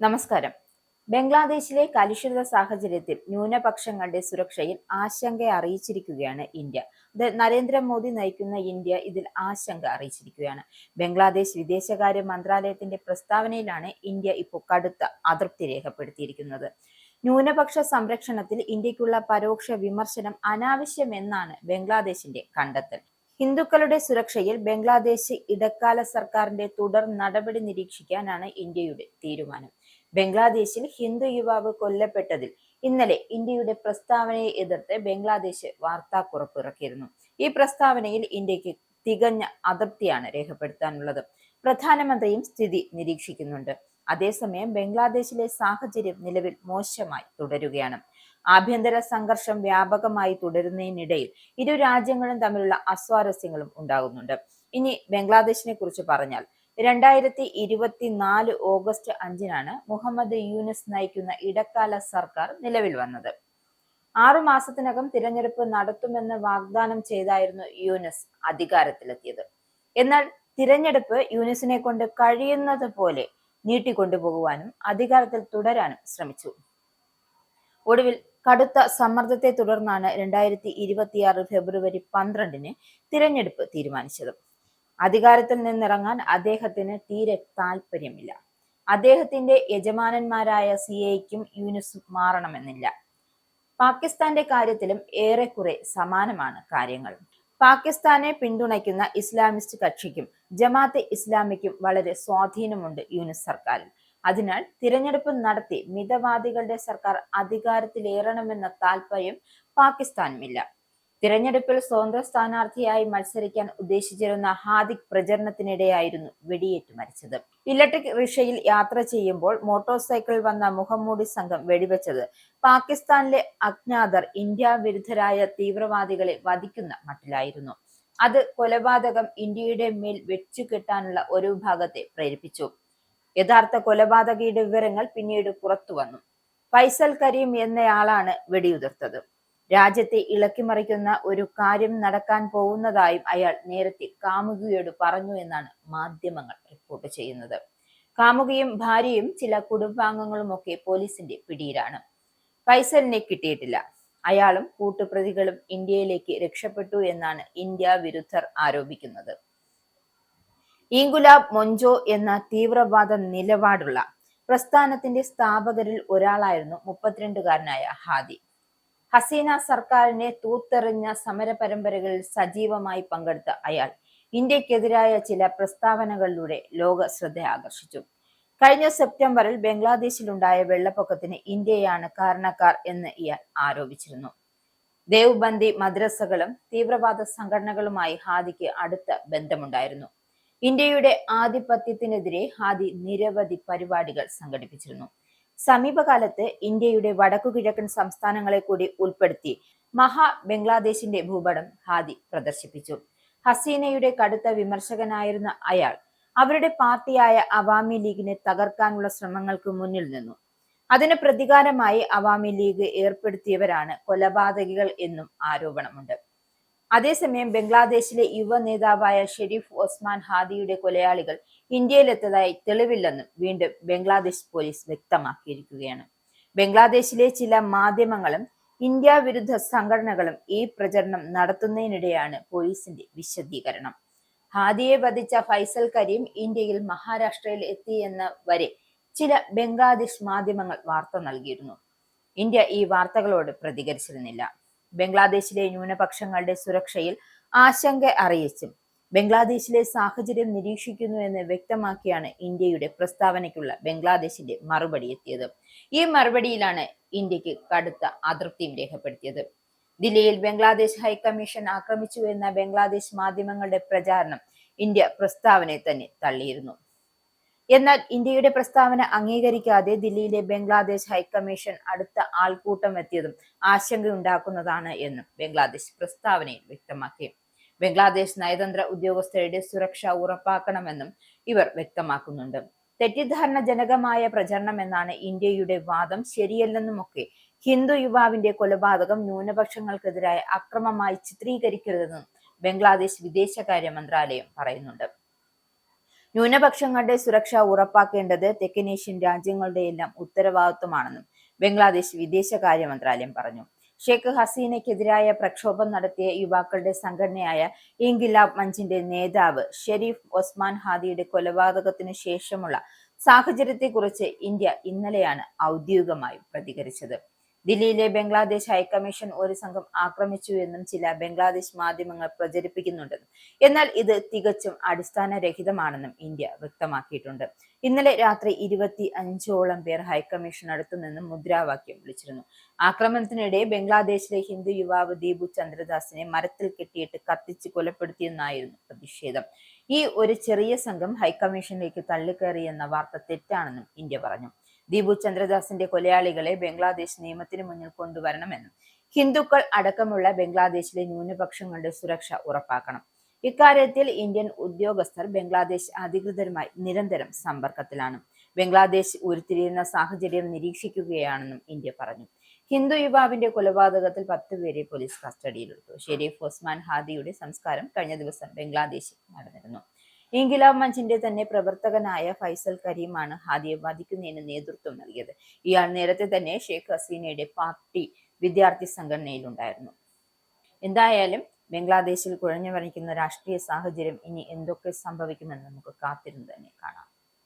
നമസ്കാരം. ബംഗ്ലാദേശിലെ കലുഷിത സാഹചര്യത്തിൽ ന്യൂനപക്ഷങ്ങളുടെ സുരക്ഷയിൽ ആശങ്ക അറിയിച്ചിരിക്കുകയാണ് ഇന്ത്യ. നരേന്ദ്രമോദി നയിക്കുന്ന ഇന്ത്യ ഇതിൽ ആശങ്ക അറിയിച്ചിരിക്കുകയാണ്. ബംഗ്ലാദേശ് വിദേശകാര്യ മന്ത്രാലയത്തിന്റെ പ്രസ്താവനയിലാണ് ഇന്ത്യ ഇപ്പോൾ കടുത്ത അതൃപ്തി രേഖപ്പെടുത്തിയിരിക്കുന്നത്. ന്യൂനപക്ഷ സംരക്ഷണത്തിൽ ഇന്ത്യക്കുള്ള പരോക്ഷ വിമർശനം അനാവശ്യമെന്നാണ് ബംഗ്ലാദേശിന്റെ കണ്ടെത്തൽ. ഹിന്ദുക്കളുടെ സുരക്ഷയിൽ ബംഗ്ലാദേശ് ഇടക്കാല സർക്കാരിന്റെ തുടർ നടപടി നിരീക്ഷിക്കാനാണ് ഇന്ത്യയുടെ തീരുമാനം. ബംഗ്ലാദേശിൽ ഹിന്ദു യുവാവ് കൊല്ലപ്പെട്ടതിൽ ഇന്നലെ ഇന്ത്യയുടെ പ്രസ്താവനയെ എതിർത്ത് ബംഗ്ലാദേശ് വാർത്താക്കുറിപ്പ് ഇറക്കിയിരുന്നു. ഈ പ്രസ്താവനയിൽ ഇന്ത്യക്ക് തികഞ്ഞ അതൃപ്തിയാണ് രേഖപ്പെടുത്താനുള്ളത്. പ്രധാനമന്ത്രിയും സ്ഥിതി നിരീക്ഷിക്കുന്നുണ്ട്. അതേസമയം ബംഗ്ലാദേശിലെ സാഹചര്യം നിലവിൽ മോശമായി തുടരുകയാണ്. ആഭ്യന്തര സംഘർഷം വ്യാപകമായി തുടരുന്നതിനിടയിൽ ഇരു രാജ്യങ്ങളും തമ്മിലുള്ള അസ്വാരസ്യങ്ങളും ഉണ്ടാകുന്നുണ്ട്. ഇനി ബംഗ്ലാദേശിനെ കുറിച്ച് പറഞ്ഞാൽ 2024 ഓഗസ്റ്റ് 5-നാണ് മുഹമ്മദ് യൂനുസ് നയിക്കുന്ന ഇടക്കാല സർക്കാർ നിലവിൽ വന്നത്. 6 മാസത്തിനകം തിരഞ്ഞെടുപ്പ് നടത്തുമെന്ന് വാഗ്ദാനം ചെയ്തായിരുന്നു യൂനുസ് അധികാരത്തിലെത്തിയത്. എന്നാൽ തിരഞ്ഞെടുപ്പ് യൂനുസിനെ കൊണ്ട് കഴിയുന്നത് പോലെ നീട്ടിക്കൊണ്ടുപോകുവാനും അധികാരത്തിൽ തുടരാനും ശ്രമിച്ചു. ഒടുവിൽ കടുത്ത സമ്മർദ്ദത്തെ തുടർന്നാണ് 2026 ഫെബ്രുവരി 12-ന് തിരഞ്ഞെടുപ്പ് തീരുമാനിച്ചത്. അധികാരത്തിൽ നിന്നിറങ്ങാൻ അദ്ദേഹത്തിന് തീരെ താല്പര്യമില്ല. അദ്ദേഹത്തിന്റെ യജമാനന്മാരായ സിഐക്കും യൂനുസ് മാറണമെന്നില്ല. പാകിസ്ഥാന്റെ കാര്യത്തിലും ഏറെക്കുറെ സമാനമാണ് കാര്യങ്ങൾ. പാകിസ്ഥാനെ പിന്തുണയ്ക്കുന്ന ഇസ്ലാമിസ്റ്റ് കക്ഷിക്കും ജമാഅത്തെ ഇസ്ലാമിക്കും വളരെ സ്വാധീനമുണ്ട് യൂനുസ് സർക്കാരിൽ. അതിനാൽ തിരഞ്ഞെടുപ്പ് നടത്തി മിതവാദികളുടെ സർക്കാർ അധികാരത്തിലേറണമെന്ന താല്പര്യം പാകിസ്ഥാനുമില്ല. തിരഞ്ഞെടുപ്പിൽ സ്വതന്ത്ര സ്ഥാനാർത്ഥിയായി മത്സരിക്കാൻ ഉദ്ദേശിച്ചിരുന്ന ഹാദിക് പ്രചരണത്തിനിടെയായിരുന്നു വെടിയേറ്റ് മരിച്ചത്. ഇലക്ട്രിക് റിക്ഷയിൽ യാത്ര ചെയ്യുമ്പോൾ മോട്ടോർ സൈക്കിളിൽ വന്ന മുഖംമൂടി സംഘം വെടിവെച്ചത് പാകിസ്ഥാനിലെ അജ്ഞാതർ ഇന്ത്യ വിരുദ്ധരായ തീവ്രവാദികളെ വധിക്കുന്ന മട്ടിലായിരുന്നു. അത് കൊലപാതകം ഇന്ത്യയുടെ മേൽ വെച്ചുകെട്ടാനുള്ള ഒരു വിഭാഗത്തെ പ്രേരിപ്പിച്ചു. യഥാർത്ഥ കൊലപാതകയുടെ വിവരങ്ങൾ പിന്നീട് പുറത്തു വന്നു. ഫൈസൽ കരീം എന്നയാളാണ് വെടിയുതിർത്തത്. രാജ്യത്തെ ഇളക്കിമറിക്കുന്ന ഒരു കാര്യം നടക്കാൻ പോകുന്നതായും അയാൾ നേരത്തെ കാമുകിയോട് പറഞ്ഞു എന്നാണ് മാധ്യമങ്ങൾ റിപ്പോർട്ട് ചെയ്യുന്നത്. കാമുകിയും ഭാര്യയും ചില കുടുംബാംഗങ്ങളുമൊക്കെ പോലീസിന്റെ പിടിയിലാണ്. ഫൈസലിനെ കിട്ടിയിട്ടില്ല. അയാളും കൂട്ടുപ്രതികളും ഇന്ത്യയിലേക്ക് രക്ഷപ്പെട്ടു എന്നാണ് ഇന്ത്യ വിരുദ്ധർ ആരോപിക്കുന്നത്. ഇൻകുലാബ് മൊഞ്ചോ എന്ന തീവ്രവാദ നിലപാടുള്ള പ്രസ്ഥാനത്തിന്റെ സ്ഥാപകരിൽ ഒരാളായിരുന്നു 32-കാരനായ ഹാദി. ഹസീന സർക്കാരിനെ തൂത്തെറിഞ്ഞ സമര പരമ്പരകളിൽ സജീവമായി പങ്കെടുത്ത അയാൾ ഇന്ത്യക്കെതിരായ ചില പ്രസ്താവനകളിലൂടെ ലോക ശ്രദ്ധ ആകർഷിച്ചു. കഴിഞ്ഞ സെപ്റ്റംബറിൽ ബംഗ്ലാദേശിലുണ്ടായ വെള്ളപ്പൊക്കത്തിന് ഇന്ത്യയാണ് കാരണക്കാർ എന്ന് ഇയാൾ ആരോപിച്ചിരുന്നു. ദേവ്ബന്ദി മദ്രസകളും തീവ്രവാദ സംഘടനകളുമായി ഹാദിക്ക് അടുത്ത ബന്ധമുണ്ടായിരുന്നു. ഇന്ത്യയുടെ ആധിപത്യത്തിനെതിരെ ഹാദി നിരവധി പരിപാടികൾ സംഘടിപ്പിച്ചിരുന്നു. സമീപകാലത്ത് ഇന്ത്യയുടെ വടക്കുകിഴക്കൻ സംസ്ഥാനങ്ങളെ കൂടി ഉൾപ്പെടുത്തി മഹാ ബംഗ്ലാദേശിന്റെ ഭൂപടം ഹാദി പ്രദർശിപ്പിച്ചു. ഹസീനയുടെ കടുത്ത വിമർശകനായിരുന്ന അയാൾ അവരുടെ പാർട്ടിയായ അവാമി ലീഗിനെ തകർക്കാനുള്ള ശ്രമങ്ങൾക്ക് മുന്നിൽ നിന്നു. അതിന് പ്രതികാരമായി അവാമി ലീഗ് ഏർപ്പെടുത്തിയവരാണ് കൊലപാതകികൾ എന്നും ആരോപണമുണ്ട്. അതേസമയം ബംഗ്ലാദേശിലെ യുവ നേതാവായ ഷെരീഫ് ഒസ്മാൻ ഹാദിയുടെ കൊലയാളികൾ ഇന്ത്യയിലെത്തതായി തെളിവില്ലെന്നും വീണ്ടും ബംഗ്ലാദേശ് പോലീസ് വ്യക്തമാക്കിയിരിക്കുകയാണ്. ബംഗ്ലാദേശിലെ ചില മാധ്യമങ്ങളും ഇന്ത്യ വിരുദ്ധ സംഘടനകളും ഈ പ്രചരണം നടത്തുന്നതിനിടെയാണ് പോലീസിന്റെ വിശദീകരണം. ഹാദിയെ വധിച്ച ഫൈസൽ കരീം ഇന്ത്യയിൽ മഹാരാഷ്ട്രയിൽ എത്തിയെന്ന വരെ ചില ബംഗ്ലാദേശ് മാധ്യമങ്ങൾ വാർത്ത നൽകിയിരുന്നു. ഇന്ത്യ ഈ വാർത്തകളോട് പ്രതികരിച്ചിരുന്നില്ല. ബംഗ്ലാദേശിലെ ന്യൂനപക്ഷങ്ങളുടെ സുരക്ഷയിൽ ആശങ്ക അറിയിച്ചും ബംഗ്ലാദേശിലെ സാഹചര്യം നിരീക്ഷിക്കുന്നു എന്ന് വ്യക്തമാക്കിയാണ് ഇന്ത്യയുടെ പ്രസ്താവനയ്ക്കുള്ള ബംഗ്ലാദേശിന്റെ മറുപടി എത്തിയത്. ഈ മറുപടിയിലാണ് ഇന്ത്യക്ക് കടുത്ത അതൃപ്തിയും രേഖപ്പെടുത്തിയത്. ദില്ലിയിൽ ബംഗ്ലാദേശ് ഹൈക്കമ്മീഷൻ ആക്രമിച്ചു എന്ന ബംഗ്ലാദേശ് മാധ്യമങ്ങളുടെ പ്രചാരണം ഇന്ത്യ പ്രസ്താവനയെ തന്നെ തള്ളിയിരുന്നു. എന്നാൽ ഇന്ത്യയുടെ പ്രസ്താവന അംഗീകരിക്കാതെ ദില്ലിയിലെ ബംഗ്ലാദേശ് ഹൈക്കമ്മീഷൻ അടുത്ത ആൾക്കൂട്ടം എത്തിയതും ആശങ്കയുണ്ടാക്കുന്നതാണ് എന്നും ബംഗ്ലാദേശ് പ്രസ്താവനയിൽ വ്യക്തമാക്കി. ബംഗ്ലാദേശ് നയതന്ത്ര ഉദ്യോഗസ്ഥരുടെ സുരക്ഷ ഉറപ്പാക്കണമെന്നും ഇവർ വ്യക്തമാക്കുന്നുണ്ട്. തെറ്റിദ്ധാരണജനകമായ പ്രചരണം എന്നാണ് ഇന്ത്യയുടെ വാദം. ശരിയല്ലെന്നുമൊക്കെ ഹിന്ദു യുവാവിന്റെ കൊലപാതകം ന്യൂനപക്ഷങ്ങൾക്കെതിരായ അക്രമമായി ചിത്രീകരിക്കരുതെന്നും ബംഗ്ലാദേശ് വിദേശകാര്യ മന്ത്രാലയം പറയുന്നുണ്ട്. ന്യൂനപക്ഷങ്ങളുടെ സുരക്ഷ ഉറപ്പാക്കേണ്ടത് തെക്കനേഷ്യൻ രാജ്യങ്ങളുടെയെല്ലാം ഉത്തരവാദിത്വമാണെന്നും ബംഗ്ലാദേശ് വിദേശകാര്യ മന്ത്രാലയം പറഞ്ഞു. ഷെയ്ഖ് ഹസീനയ്ക്കെതിരായ പ്രക്ഷോഭം നടത്തിയ യുവാക്കളുടെ സംഘടനയായ ഇൻകിലാബ് മഞ്ചിന്റെ നേതാവ് ഷെരീഫ് ഒസ്മാൻ ഹാദിയുടെ കൊലപാതകത്തിനു ശേഷമുള്ള സാഹചര്യത്തെക്കുറിച്ച് ഇന്ത്യ ഇന്നലെയാണ് ഔദ്യോഗികമായി പ്രതികരിച്ചത്. ദില്ലിയിലെ ബംഗ്ലാദേശ് ഹൈക്കമ്മീഷൻ ഒരു സംഘം ആക്രമിച്ചു എന്നും ചില ബംഗ്ലാദേശ് മാധ്യമങ്ങൾ പ്രചരിപ്പിക്കുന്നുണ്ടെന്നും എന്നാൽ ഇത് തികച്ചും അടിസ്ഥാനരഹിതമാണെന്നും ഇന്ത്യ വ്യക്തമാക്കിയിട്ടുണ്ട്. ഇന്നലെ രാത്രി 25ഓളം പേർ ഹൈക്കമ്മീഷൻ അടുത്തു നിന്നും മുദ്രാവാക്യം വിളിച്ചിരുന്നു. ആക്രമണത്തിനിടെ ബംഗ്ലാദേശിലെ ഹിന്ദു യുവാവ് ദീപു ചന്ദ്രദാസിനെ മരത്തിൽ കെട്ടിയിട്ട് കത്തിച്ച് കൊലപ്പെടുത്തിയെന്നായിരുന്നു പ്രതിഷേധം. ഈ ഒരു ചെറിയ സംഘം ഹൈക്കമ്മീഷനിലേക്ക് തള്ളിക്കയറിയെന്ന വാർത്ത തെറ്റാണെന്നും ഇന്ത്യ പറഞ്ഞു. ദീപു ചന്ദ്രദാസിന്റെ കൊലയാളികളെ ബംഗ്ലാദേശ് നിയമത്തിന് മുന്നിൽ കൊണ്ടുവരണമെന്നും ഹിന്ദുക്കൾ അടക്കമുള്ള ബംഗ്ലാദേശിലെ ന്യൂനപക്ഷങ്ങളുടെ സുരക്ഷ ഉറപ്പാക്കണം. ഇക്കാര്യത്തിൽ ഇന്ത്യൻ ഉദ്യോഗസ്ഥർ ബംഗ്ലാദേശ് അധികൃതരുമായി നിരന്തരം സമ്പർക്കത്തിലാണ്. ബംഗ്ലാദേശ് ഉരുത്തിരിയുന്ന സാഹചര്യം നിരീക്ഷിക്കുകയാണെന്നും ഇന്ത്യ പറഞ്ഞു. ഹിന്ദു യുവാവിന്റെ കൊലപാതകത്തിൽ 10 പേരെ പോലീസ് കസ്റ്റഡിയിലെടുത്തു. ഷെരീഫ് ഒസ്മാൻ ഹാദിയുടെ സംസ്കാരം കഴിഞ്ഞ ദിവസം ബംഗ്ലാദേശിൽ നടന്നിരുന്നു. ഇൻകിലാബ് മഞ്ചിന്റെ തന്നെ പ്രവർത്തകനായ ഫൈസൽ കരീമാണ് ഹാദിയെ വധിക്കുന്നതിന് നേതൃത്വം നൽകിയത്. ഇയാൾ നേരത്തെ തന്നെ ഷെയ്ഖ് ഹസീനയുടെ പാർട്ടി വിദ്യാർത്ഥി സംഘടനയിലുണ്ടായിരുന്നു. എന്തായാലും ബംഗ്ലാദേശിൽ കുഴഞ്ഞു മറിക്കുന്ന രാഷ്ട്രീയ സാഹചര്യം ഇനി എന്തൊക്കെ സംഭവിക്കുമെന്ന് നമുക്ക് കാത്തിരുന്ന് തന്നെ കാണാം.